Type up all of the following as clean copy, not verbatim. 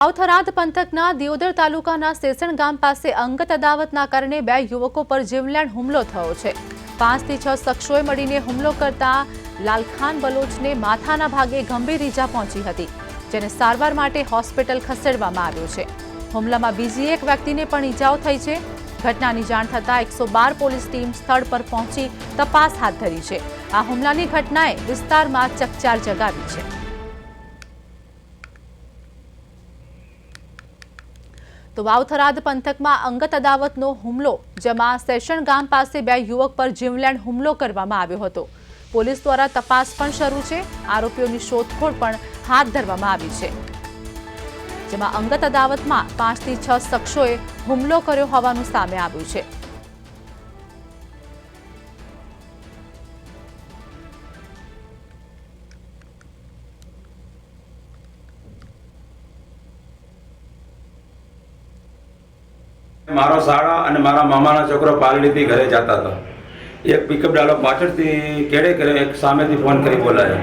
થરાદ પંથકના દિયોદર તાલુકાના સેસણ ગામ પાસે અંગત અદાવતના કારણે બે યુવકો પર જીવલેણ હુમલો થયો છે। 5 થી 6 શખ્સોએ મળીને હુમલો કરતા લાલખાન બલોચને માથાના ભાગે ગંભીર ઈજા પહોંચી હતી, જેને સારવાર માટે હોસ્પિટલ ખસેડવામાં આવ્યો છે। હુમલામાં બીજી એક વ્યક્તિને પણ ઈજાઓ થઈ છે। ઘટનાની જાણ થતાં 112 પોલીસ ટીમ સ્થળ પર પહોંચી તપાસ હાથ ધરી છે। આ હુમલાની ઘટનાએ વિસ્તારમાં ચકચાર જગાવી છે। તો વાવથરાદ પંથકમાં અંગત અદાવતનો હુમલો, જેમાં સેશન ગામ પાસે બે યુવક પર જીવલેણ હુમલો કરવામાં આવ્યો હતો। પોલીસ દ્વારા તપાસ પણ શરૂ છે। આરોપીઓની શોધખોળ પણ હાથ ધરવામાં આવી છે, જેમાં અંગત અદાવતમાં 5 થી 6 શખ્સોએ હુમલો કર્યો હોવાનું સામે આવ્યું છે। मारो साड़ा और मारा मामा छोकरो पालड़ी थी घरे जाता था। एक पिकअप डालो पाचड़ थी केड़े करे एक सामे थी फोन करी बोलायो।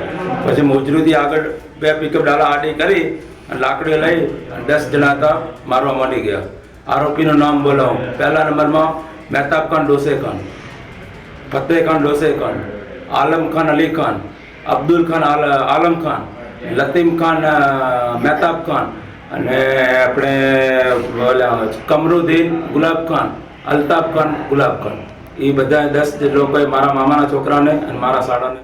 पछी मोजरू थी आगळ बे पिकअप डाला आडी करी लाकड़ी लई 10 जना था मारवा मांडी गया। आरोपी नु नाम बोलो। पहला नंबर में मेहताब खान डोसे खान, फतेह खान डोसे खान, आलम खान अली खान, अब्दुल खान आलम खान, लतीम खान मेहताब खान અને આપણે કમરુદ્દીન ગુલાબ ખાન, અલ્તાફ ખાન ગુલાબ ખાન, એ બધા 10 લોકોએ મારા મામાના છોકરાને અને મારા સાડાને